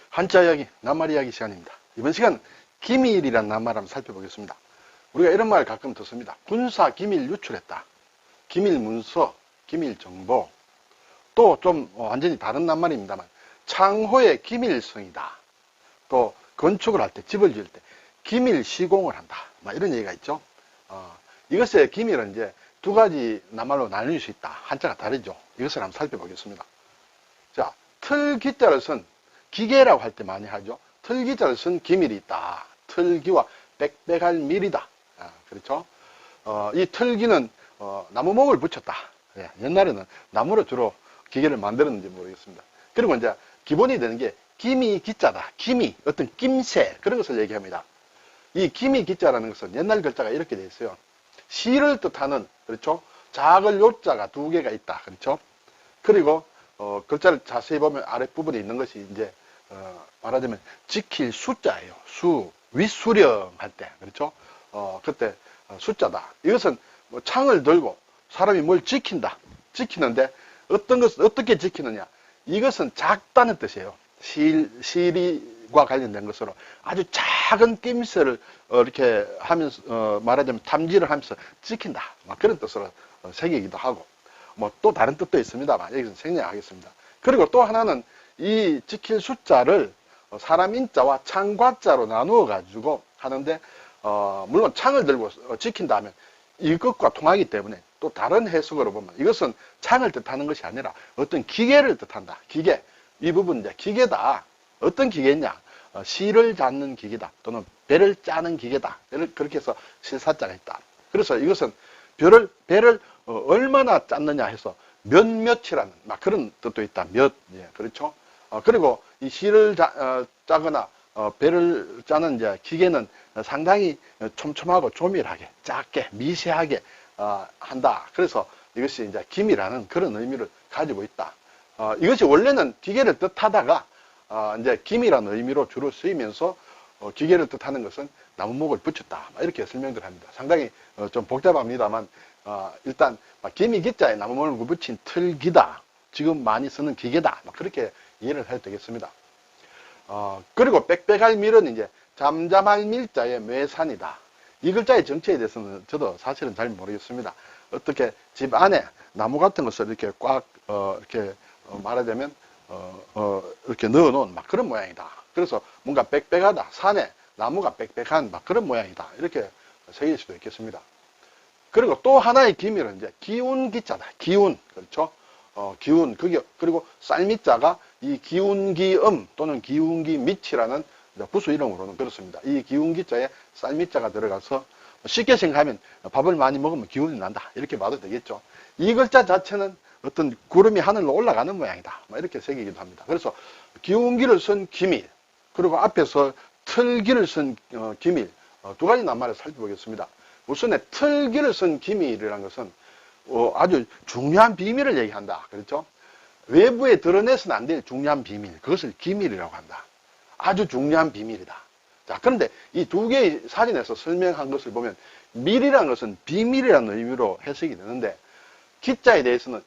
한자 이야기, 낱말 이야기 시간입니다. 이번 시간 기밀이란 낱말 한번 살펴보겠습니다. 우리가 이런 말 가끔 듣습니다. 군사 기밀 유출했다. 기밀 문서, 기밀 정보. 또 좀 완전히 다른 낱말입니다만 창호의 기밀성이다. 또 건축을 할 때, 집을 지을 때 기밀 시공을 한다. 막 이런 얘기가 있죠. 이것의 기밀은 이제 두 가지 낱말로 나눌 수 있다. 한자가 다르죠. 이것을 한번 살펴보겠습니다. 자, 틀기자를 쓴 기계라고 할 때 많이 하죠. 틀기자를 쓴 기밀이 있다. 틀기와 빽빽할 밀이다. 그렇죠. 이 틀기는 나무목을 붙였다. 예, 옛날에는 나무로 주로 기계를 만들었는지 모르겠습니다. 그리고 이제 기본이 되는 게 기미 기자다. 기미, 어떤 낌새 그런 것을 얘기합니다. 이 기미 기자라는 것은 옛날 글자가 이렇게 되어 있어요. 시를 뜻하는, 그렇죠, 작을 요자가 두 개가 있다. 그렇죠. 그리고 글자를 자세히 보면 아랫부분에 있는 것이 이제 말하자면 지킬 숫자예요. 윗수령 할 때, 그렇죠. 그때 숫자다. 이것은 뭐 창을 들고 사람이 뭘 지키는데 어떤 것을 어떻게 지키느냐. 이것은 작다는 뜻이에요. 시리와 관련된 것으로 아주 작은 낌새를 이렇게 하면서 말하자면 탐지를 하면서 지킨다. 그런 뜻으로 새기기도 하고, 뭐 또 다른 뜻도 있습니다만 여기서 생략하겠습니다. 그리고 또 하나는 이 지킬 숫자를 사람 인자와 창과자로 나누어 가지고 하는데, 물론 창을 들고 지킨다면 이것과 통하기 때문에 또 다른 해석으로 보면 이것은 창을 뜻하는 것이 아니라 어떤 기계를 뜻한다. 기계. 이 부분 이제 기계다. 어떤 기계냐? 실을 잡는 기계다. 또는 배를 짜는 기계다. 그렇게 해서 실사자가 있다. 그래서 이것은 배를 얼마나 짰느냐 해서 몇몇이라는 막 그런 뜻도 있다. 예, 그렇죠. 그리고 이 실을 짜거나 배를 짜는 이제 기계는 상당히 촘촘하고 조밀하게, 작게, 미세하게 한다. 그래서 이것이 이제 기미라는 그런 의미를 가지고 있다. 이것이 원래는 기계를 뜻하다가 이제 기미라는 의미로 주로 쓰이면서 기계를 뜻하는 것은 나무목을 붙였다. 이렇게 설명들 합니다. 상당히 좀 복잡합니다만 일단 기미 기자에 나무목을 붙인 틀기다. 지금 많이 쓰는 기계다. 그렇게 이해를 해도 되겠습니다. 그리고 빽빽할 밀은 이제 잠잠할 밀자의 매산이다. 이 글자의 정체에 대해서는 저도 사실은 잘 모르겠습니다. 어떻게 집 안에 나무 같은 것을 이렇게 꽉 이렇게 말하자면 이렇게 넣어놓은 막 그런 모양이다. 그래서 뭔가 빽빽하다. 산에 나무가 빽빽한 막 그런 모양이다. 이렇게 새길 수도 있겠습니다. 그리고 또 하나의 기밀은 이제 기운 기자다. 기운, 그렇죠. 기운, 그리고 쌀미자가 이 기운기음 또는 기운기밑이라는 부수 이름으로는 그렇습니다. 이 기운기자에 쌀미자가 들어가서 쉽게 생각하면 밥을 많이 먹으면 기운이 난다. 이렇게 봐도 되겠죠. 이 글자 자체는 어떤 구름이 하늘로 올라가는 모양이다. 이렇게 새기기도 합니다. 그래서 기운기를 쓴 기밀, 그리고 앞에서 틀기를 쓴 기밀, 두 가지 낱말을 살펴보겠습니다. 우선에 틀기를 쓴 기밀이라는 것은 아주 중요한 비밀을 얘기한다. 그렇죠? 외부에 드러내서는 안 될 중요한 비밀, 그것을 기밀이라고 한다. 아주 중요한 비밀이다. 자, 그런데 이 두 개의 사진에서 설명한 것을 보면 밀이라는 것은 비밀이라는 의미로 해석이 되는데 기자에 대해서는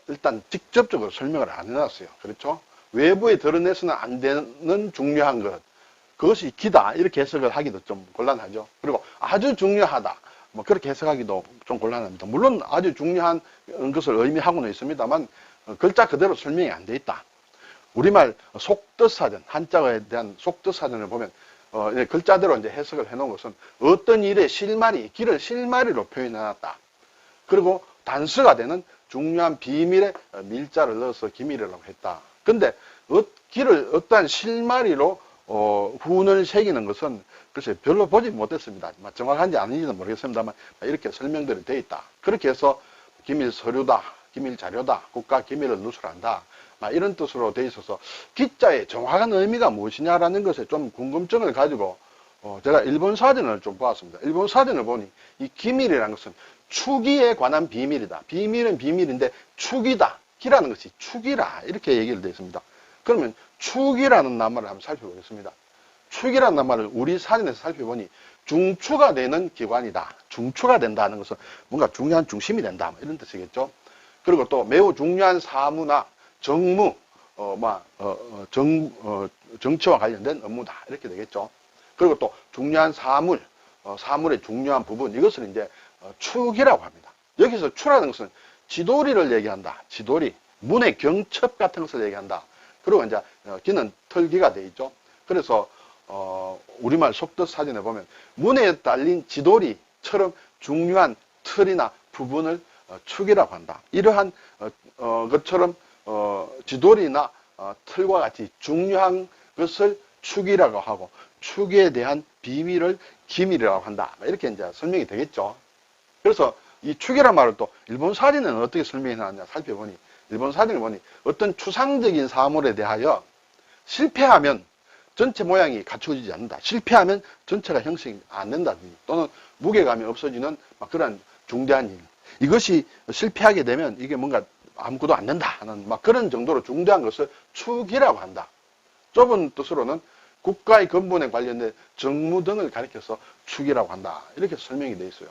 일단 직접적으로 설명을 안 해놨어요. 그렇죠? 외부에 드러내서는 안 되는 중요한 것, 그것이 기다. 이렇게 해석을 하기도 좀 곤란하죠. 그리고 아주 중요하다. 뭐 그렇게 해석하기도 좀 곤란합니다. 물론 아주 중요한 것을 의미하고는 있습니다만 글자 그대로 설명이 안 돼 있다. 우리말 속뜻사전, 한자어에 대한 속뜻사전을 보면 글자대로 이제 해석을 해놓은 것은 어떤 일의 실마리, 기를 실마리로 표현해놨다. 그리고 단서가 되는 중요한 비밀의 밀자를 넣어서 기밀이라고 했다. 근데 기를 어떠한 실마리로 훈을 새기는 것은 글쎄 별로 보지 못했습니다. 정확한지 아닌지는 모르겠습니다만 이렇게 설명들이 되어 있다. 그렇게 해서 기밀 서류다, 기밀 자료다, 국가 기밀을 누설한다, 이런 뜻으로 되어 있어서 기자의 정확한 의미가 무엇이냐라는 것에 좀 궁금증을 가지고 제가 일본 사전을 좀 보았습니다. 일본 사전을 보니 이 기밀이라는 것은 추기에 관한 비밀이다. 비밀은 비밀인데 추기다. 기라는 것이 추기라. 이렇게 얘기를 되어 있습니다. 그러면 축이라는 낱말을 한번 살펴보겠습니다. 축이라는 낱말을 우리 사전에서 살펴보니 중추가 되는 기관이다. 중추가 된다는 것은 뭔가 중요한 중심이 된다. 이런 뜻이겠죠. 그리고 또 매우 중요한 사무나 정무, 정치와 관련된 업무다. 이렇게 되겠죠. 그리고 또 중요한 사물의 중요한 부분, 이것을 이제 축이라고 합니다. 여기서 추라는 것은 지도리를 얘기한다. 지도리, 문의 경첩 같은 것을 얘기한다. 그리고 이제 기는 털기가 돼 있죠. 그래서 우리말 속뜻 사전에 보면 문에 딸린 지도리처럼 중요한 틀이나 부분을 축이라고 한다. 이러한 것처럼 지도리나 틀과 같이 중요한 것을 축이라고 하고 축에 대한 비밀을 기밀이라고 한다. 이렇게 이제 설명이 되겠죠. 그래서 이 축이란 말을 또 일본 사전에는 어떻게 설명해 놨냐 살펴보니, 일본 사전을 보니 어떤 추상적인 사물에 대하여 실패하면 전체 모양이 갖춰지지 않는다. 실패하면 전체가 형성이 안 된다든지, 또는 무게감이 없어지는 그런 중대한 일. 이것이 실패하게 되면 이게 뭔가 아무것도 안 된다 하는 그런 정도로 중대한 것을 축이라고 한다. 좁은 뜻으로는 국가의 근본에 관련된 정무 등을 가리켜서 축이라고 한다. 이렇게 설명이 되어 있어요.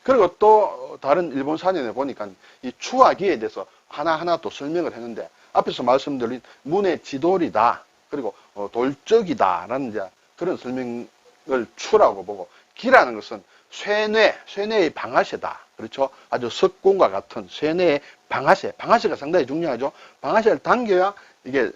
그리고 또 다른 일본 사전에 보니까 이 추와 기에 대해서 하나하나 또 설명을 했는데, 앞에서 말씀드린 문의 지돌이다, 그리고 돌적이다라는 이제 그런 설명을 추라고 보고, 기라는 것은 쇠뇌의 방아쇠다. 그렇죠? 아주 석공과 같은 쇠뇌의 방아쇠가 상당히 중요하죠. 방아쇠를 당겨야 이게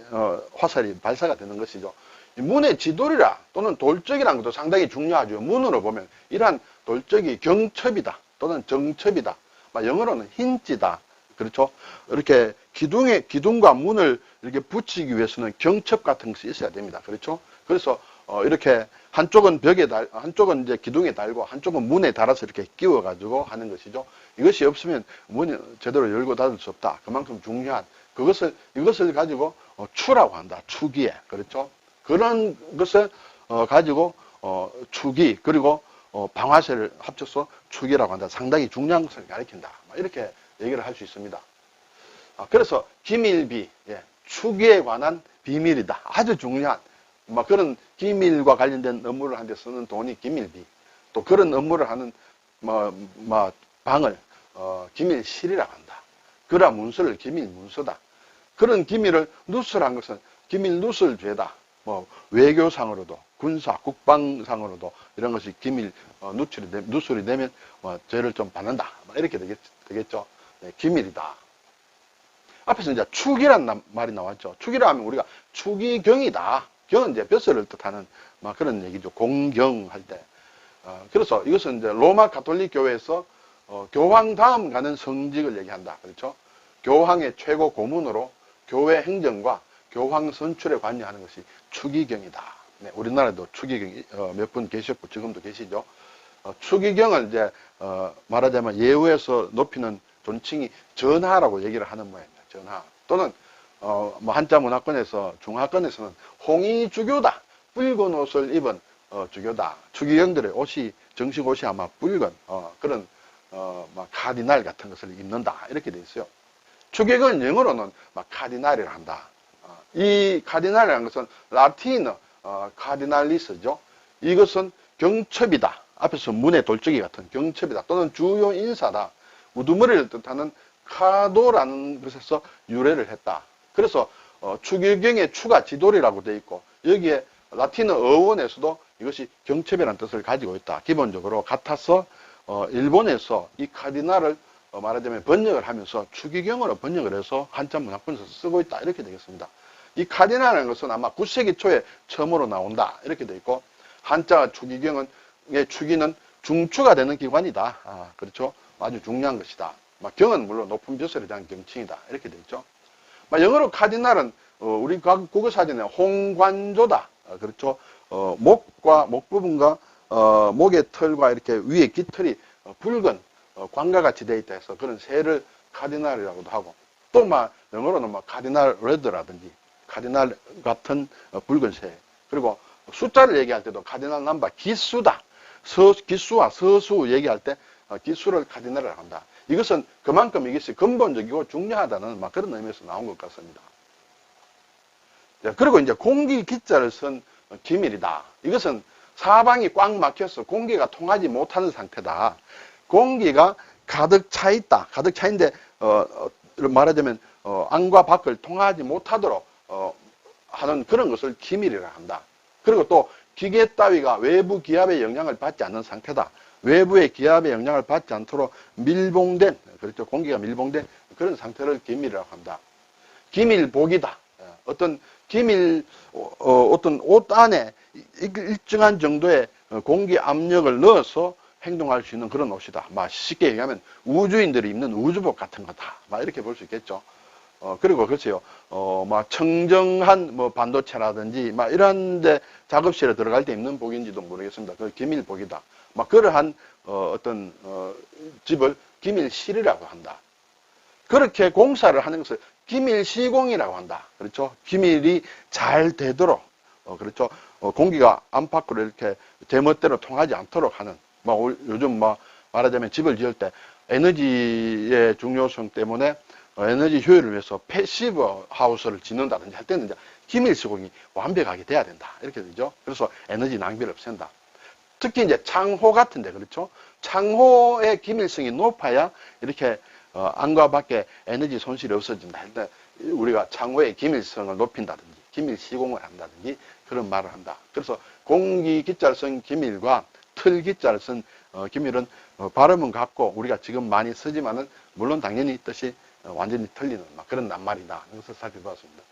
화살이 발사가 되는 것이죠. 문의 지돌이라 또는 돌적이라는 것도 상당히 중요하죠. 문으로 보면 이러한 돌적이 경첩이다 또는 정첩이다. 영어로는 힌지다. 그렇죠? 이렇게 기둥과 문을 이렇게 붙이기 위해서는 경첩 같은 것이 있어야 됩니다. 그렇죠? 그래서 이렇게 한쪽은 한쪽은 이제 기둥에 달고 한쪽은 문에 달아서 이렇게 끼워 가지고 하는 것이죠. 이것이 없으면 문이 제대로 열고 닫을 수 없다. 그만큼 중요한 이것을 가지고 추라고 한다. 추기에. 그렇죠? 그런 것을 가지고 추기, 그리고 방아쇠를 합쳐서 축이라고 한다. 상당히 중요한 것을 가리킨다. 이렇게 얘기를 할 수 있습니다. 그래서 기밀비, 축에 관한 비밀이다. 아주 중요한 그런 기밀과 관련된 업무를 하는 데 쓰는 돈이 기밀비. 또 그런 업무를 하는 방을 기밀실이라고 한다. 그러한 문서를 기밀문서다. 그런 기밀을 누설한 것은 기밀누설죄다. 외교상으로도 군사, 국방상으로도 이런 것이 기밀 누설이 되면 죄를 좀 받는다. 이렇게 되겠죠. 네, 기밀이다. 앞에서 이제 축이란 말이 나왔죠. 축이라 하면 우리가 축의경이다. 경은 이제 벼슬을 뜻하는 그런 얘기죠. 공경할 때. 그래서 이것은 이제 로마 가톨릭 교회에서 교황 다음 가는 성직을 얘기한다. 그렇죠? 교황의 최고 고문으로 교회 행정과 교황 선출에 관여하는 것이 축의경이다. 네, 우리나라에도 축의경이 몇 분 계셨고 지금도 계시죠. 축의경을 이제 말하자면 예우에서 높이는 존칭이 전하라고 얘기를 하는 모양입니다. 전하. 또는 한자 문화권에서 중하권에서는 홍의주교다. 붉은 옷을 입은 주교다. 축의경들의 옷이 정식 옷이 아마 붉은 그런 카디날 같은 것을 입는다. 이렇게 돼 있어요. 축의경은 영어로는 카디날이라 한다. 이 카디날이라는 것은 라틴어 카디날리스죠. 이것은 경첩이다. 앞에서 문의 돌적이 같은 경첩이다. 또는 주요 인사다. 우두머리를 뜻하는 카도라는 것에서 유래를 했다. 그래서 축의경의 추가 지돌이라고 되어 있고, 여기에 라틴어 어원에서도 이것이 경첩이라는 뜻을 가지고 있다. 기본적으로 같아서 일본에서 이 카디날을 말하자면 번역을 하면서 축의경으로 번역을 해서 한자 문화권에서 쓰고 있다. 이렇게 되겠습니다. 이 카디날이라는 것은 아마 9세기 초에 처음으로 나온다. 이렇게 되어 있고, 한자 축의경은 축의는 중추가 되는 기관이다. 그렇죠? 아주 중요한 것이다. 경은 물론 높은 벼슬에 대한 경칭이다. 이렇게 되어 있죠. 영어로 카디날은 우리 국어사전에 홍관조다. 그렇죠? 목 부분과 목의 털과 이렇게 위에 깃털이 붉은 광과 같이 되어 있다 해서 그런 새를 카디날이라고도 하고, 또 영어로는 카디날 레드라든지 카디날 같은 붉은 새, 그리고 숫자를 얘기할 때도 카디날 넘버 기수다. 기수와 서수 얘기할 때 기수를 카디날이라고 한다. 이것은 그만큼 이것이 근본적이고 중요하다는 그런 의미에서 나온 것 같습니다. 그리고 이제 공기 기자를 쓴 기밀이다. 이것은 사방이 꽉 막혀서 공기가 통하지 못하는 상태다. 공기가 가득 차 있다. 가득 차 있는데 말하자면 안과 밖을 통하지 못하도록 하는 그런 것을 기밀이라 한다. 그리고 또 기계 따위가 외부 기압의 영향을 받지 않는 상태다. 외부의 기압의 영향을 받지 않도록 밀봉된, 그렇죠. 공기가 밀봉된 그런 상태를 기밀이라고 한다. 기밀복이다. 어떤 기밀, 어떤 옷 안에 일정한 정도의 공기 압력을 넣어서 행동할 수 있는 그런 옷이다. 쉽게 얘기하면 우주인들이 입는 우주복 같은 거다. 이렇게 볼 수 있겠죠. 그리고 글쎄요, 청정한 반도체라든지, 이런데 작업실에 들어갈 때 입는 복인지도 모르겠습니다. 그 기밀복이다. 그러한, 어떤, 집을 기밀실이라고 한다. 그렇게 공사를 하는 것을 기밀시공이라고 한다. 그렇죠? 기밀이 잘 되도록, 그렇죠? 공기가 안팎으로 이렇게 제멋대로 통하지 않도록 하는, 요즘 말하자면 집을 지을 때 에너지의 중요성 때문에 에너지 효율을 위해서 패시브 하우스를 짓는다든지 할 때는 이제 기밀 시공이 완벽하게 돼야 된다. 이렇게 되죠. 그래서 에너지 낭비를 없앤다. 특히 이제 창호 같은데, 그렇죠? 창호의 기밀성이 높아야 이렇게 안과 밖에 에너지 손실이 없어진다 할 때 우리가 창호의 기밀성을 높인다든지 기밀 시공을 한다든지 그런 말을 한다. 그래서 공기 기자를 쓴 기밀과 틀 기자를 쓴 기밀은 발음은 같고 우리가 지금 많이 쓰지만은 물론 당연히 뜻이 완전히 틀리는 그런 낱말이다. 이것을 살펴봤습니다.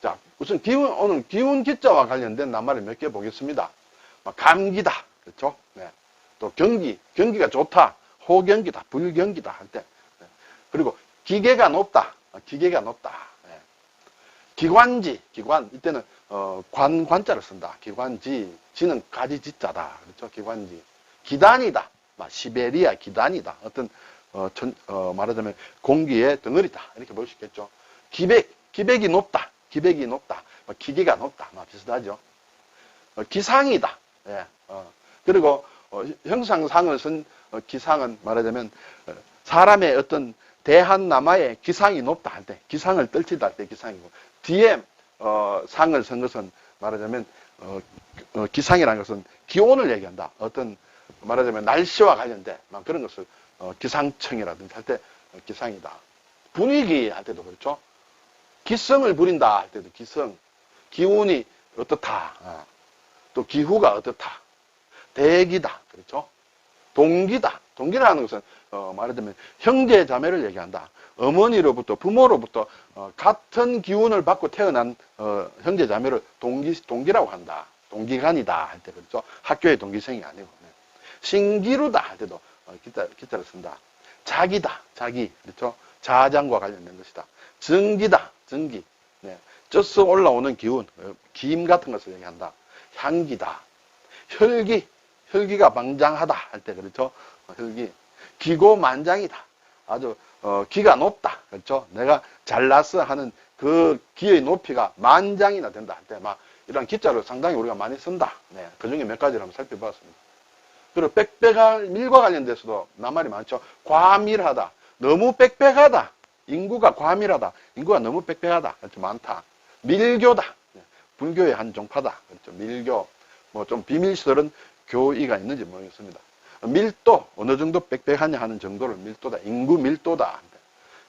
자, 우선 오늘 기운 기자와 관련된 낱말을 몇 개 보겠습니다. 감기다. 그렇죠? 네. 또 경기가 좋다. 호경기다. 불경기다. 할 때. 네. 그리고 기계가 높다. 기계가 높다. 네. 기관. 이때는, 관자를 쓴다. 기관지. 지는 가지지자다. 그렇죠? 기관지. 기단이다. 시베리아 기단이다. 어떤, 말하자면 공기의 덩어리다. 이렇게 볼 수 있겠죠. 기백이 높다. 기백이 높다. 기계가 높다. 비슷하죠. 기상이다. 예. 그리고 형상상을 쓴 기상은 말하자면 사람의 어떤 대한남아의 기상이 높다 할 때, 기상을 떨친다 할 때 기상이고, 뒤에 상을 쓴 것은 말하자면 기상이라는 것은 기온을 얘기한다. 어떤 말하자면 날씨와 관련된 그런 것을 기상청이라든지 할 때 기상이다. 분위기 할 때도 그렇죠. 기성을 부린다 할 때도 기성. 기운이 어떻다. 또 기후가 어떻다. 대기다. 그렇죠. 동기다. 동기라는 것은 말하자면 형제 자매를 얘기한다. 어머니로부터 부모로부터 같은 기운을 받고 태어난 형제 자매를 동기라고 한다. 동기간이다 할 때 그렇죠. 학교의 동기생이 아니고. 신기루다 할 때도 기자를 쓴다. 자기다. 자기. 그렇죠. 자장과 관련된 것이다. 증기다. 증기. 네. 쪄서 올라오는 기운. 기임 같은 것을 얘기한다. 향기다. 혈기가 방장하다 할 때 그렇죠. 혈기. 기고만장이다. 아주 기가 높다. 그렇죠. 내가 잘났어 하는 그 기의 높이가 만장이나 된다 할 때 이런 기자를 상당히 우리가 많이 쓴다. 네. 그 중에 몇 가지를 한번 살펴봤습니다. 그리고 빽빽한 밀과 관련돼서도 낱말이 많죠. 과밀하다. 너무 빽빽하다. 인구가 과밀하다. 인구가 너무 빽빽하다. 그렇죠. 많다. 밀교다. 불교의 한 종파다. 그렇죠. 밀교. 좀 비밀스러운 교의가 있는지 모르겠습니다. 밀도. 어느 정도 빽빽하냐 하는 정도를 밀도다. 인구 밀도다.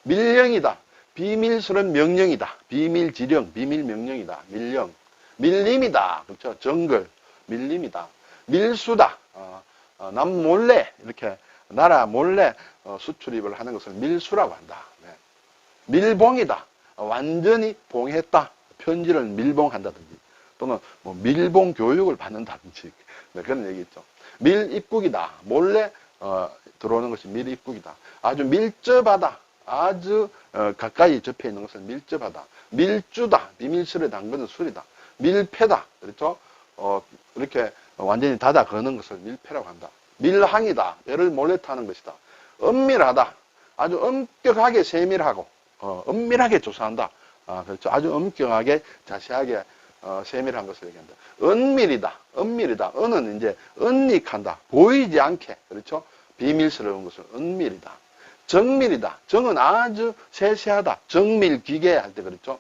밀령이다. 비밀스러운 명령이다. 비밀지령. 비밀명령이다. 밀령. 밀림이다. 그렇죠. 정글. 밀림이다. 밀수다. 남 몰래 이렇게 나라 몰래 수출입을 하는 것을 밀수라고 한다. 네. 밀봉이다. 완전히 봉했다. 편지를 밀봉한다든지 또는 밀봉 교육을 받는다든지 그런 얘기 있죠. 밀입국이다. 몰래 들어오는 것이 밀입국이다. 아주 밀접하다. 아주 가까이 접해 있는 것을 밀접하다. 밀주다. 비밀스레 담그는 술이다. 밀패다. 그렇죠? 이렇게 완전히 닫아 거는 것을 밀패라고 한다. 밀항이다. 배를 몰래 타는 것이다. 엄밀하다. 아주 엄격하게 세밀하고 엄밀하게 조사한다. 그렇죠. 아주 엄격하게 자세하게 세밀한 것을 얘기한다. 은밀이다. 은밀이다. 은은 이제 은닉한다. 보이지 않게. 그렇죠. 비밀스러운 것을 은밀이다. 정밀이다. 정은 아주 세세하다. 정밀 기계 할 때 그렇죠.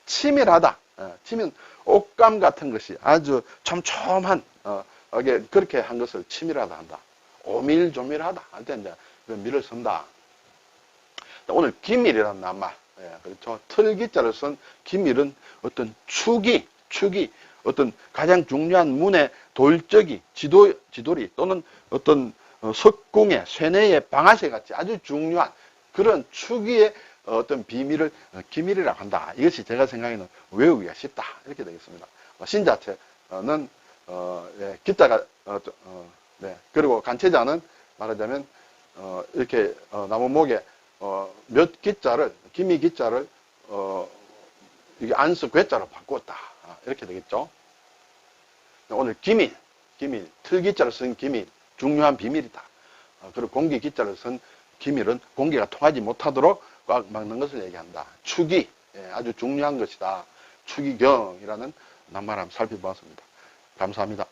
치밀하다. 치밀 옷감 같은 것이 아주 촘촘한 그렇게 한 것을 치밀하다 한다. 오밀조밀하다 할 때 이제 밀을 쓴다. 오늘 기밀이라는 낱말 예, 그렇죠. 틀기자를 쓴 기밀은 어떤 축이, 어떤 가장 중요한 문의 돌적이, 지돌이 또는 어떤 석궁의, 쇠뇌의 방아쇠 같이 아주 중요한 그런 축의 어떤 비밀을 기밀이라고 한다. 이것이 제가 생각에는 외우기가 쉽다. 이렇게 되겠습니다. 신자체는 예, 기자가 네. 그리고 간체자는 말하자면 이렇게 나무목에 몇 기자를 기미 기자를 이게 안스 괴자로 바꾸었다. 이렇게 되겠죠. 오늘 기밀, 틀기자를 쓴 기밀, 중요한 비밀이다. 그리고 공기 기자를 쓴 기밀은 공기가 통하지 못하도록 꽉 막는 것을 얘기한다. 축이 예, 아주 중요한 것이다. 축이경이라는 낱말을 한번 살펴보았습니다. 감사합니다.